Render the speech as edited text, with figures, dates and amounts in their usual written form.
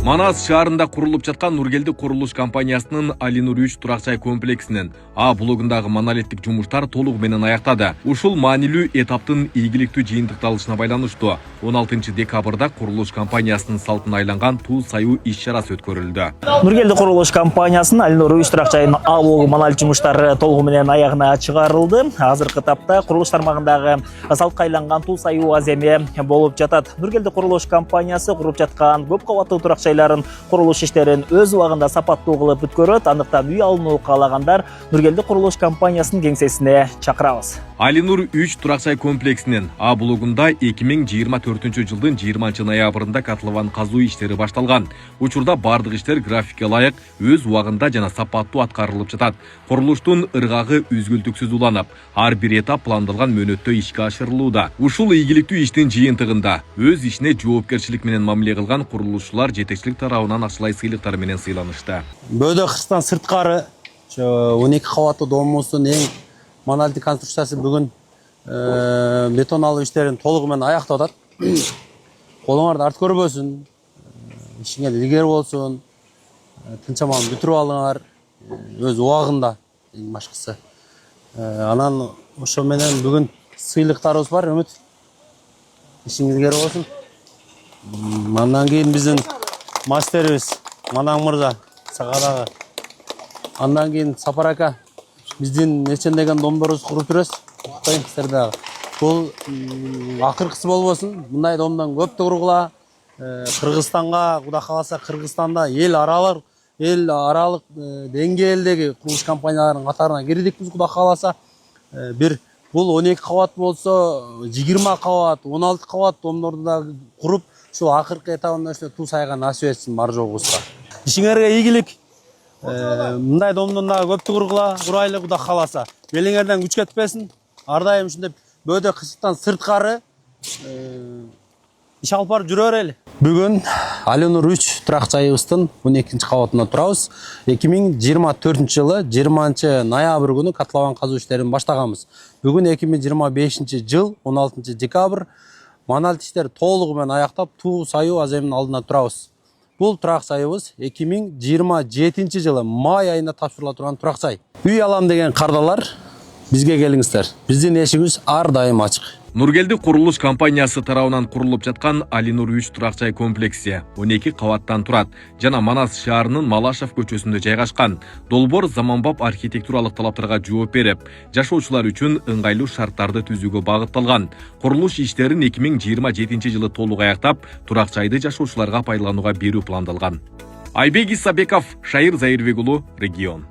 Манас шаарында курулуп жаткан Нургелди курулуш компаниясынын Алинур 3 турак-жай комплексинин А блогундагы монолиттик жумуштар толугу менен аяктады. Ушул маанилүү этаптын ийгиликтүү жыйынтыкталышына байланыштуу 16 декабрда курулуш компаниясынын салтына айланган туу саюу иш-чарасы өткөрүлдү. Нургелди курулуш компаниясынын Алинур 3 турак-жайынын А блогу монолит жумуштары толугу менен аягына чыгарылды. Азыркы тапта курулуш тармагындагы салтка айланган туу саюу аземи болуп жатат. Нургелди курулуш компаниясы куруп жаткан көп кабаттуу турак-жайларын курулуш иштерин өз убагында сапаттуу кылып бүткөрөт. Андыктан үй алууну каалагандар Нургелди курулуш компаниясынын кеңсесине чакырабыз. Алинур 3 турак-жай комплексинин А блогунда 2024 жылдын 20 ноябрында котлован казуу иштери башталган. Учурда бардык иштер графикке ылайык өз убагында жана сапаттуу аткарылып жатат. Курулуштун ыргагы үзгүлтүксүз уланып, ар бир этап пландалган мөөнөттө ишке ашырылууда. Ушул ийгиликтүү иштин жыйынтыгында өз ишине жоопкерчилик менен мамиле кылган курулушчулар жетекчилик тарабынан акчалай сыйлыктар менен сыйланышты. Бөөдө Кыргызстан сырткары 12 кабаттуу домубуздун эң монолиттик конструкциясы бүгүн бетон алуу иштерин толугу менен аяктап атат. Колуңарды арт көрбөсүн, ишиңер илгери болсун, тынчамалын бүтүрүп алыңар, өз убагында эң башкысы. Анан ошо менен бүгүн сыйлыктарыбыз бар, үмүт. Ишиң илгери болсун. Андан кийин биздин мастерибиз Манаң мырза сага. Андан кийин Сапар ака биздин нечендеген домдорубузду куруп жүрөбүз. Уктайм сиздерди. Бул акыркысы болбосун. Мындай домдон көптү кургула. Кыргызстанга, Кудай кааласа, Кыргызстанда эл аралык деңгээлдеги курулуш компанияларынын катарына кирдикпиз, Кудай кааласа. Бул 12 кабат болсо, 20 кабат, 16 кабат домдорду да куруп, ушул акыркы этабында туу сайга насип этсин бар жогубузга. Ишиңерге ийгилик. Мындай домдон дагы көптү курайлы, Кудай кааласа. Белиңерден күч кетпесин. Ар дайым ушундай бөөдө Кыргызстан сырткары иш алып барып жүрө берели. Бүгүн Алинур 3 турак-жайыбыздын 12 кабатында турабыз. 2024 жылы 20 ноябрь күнү котлован казуу иштерин баштаганбыз. Бүгүн 2025 жыл 16 декабрь монолит иштер толугу менен аяктап туу саюу аземинин алдында турабыз. Бул турак-жайыбыз 2027 жылы май айында тапшырыла турган турак-жай. Үй алам деген кардалар бизге келиңиздер. Биздин эшигибиз ар дайым ачык. Нургелди курулуш компаниясы тарабынан курулуп жаткан Алинур 3 турак-жай комплекси 12 кабаттан турат жана Манас шаарынын Малашев көчөсүндө жайгашкан. Долбоор заманбап архитектуралык талаптарга жооп берип, жашоочулар үчүн ыңгайлуу шарттарды түзүүгө багытталган. Курулуш иштерин 2027 жылы толук аяктап, турак-жайды жашоочуларга пайдаланууга берүү пландалган. Айбек Исабеков, Шайыр Зайырбек уулу, Регион.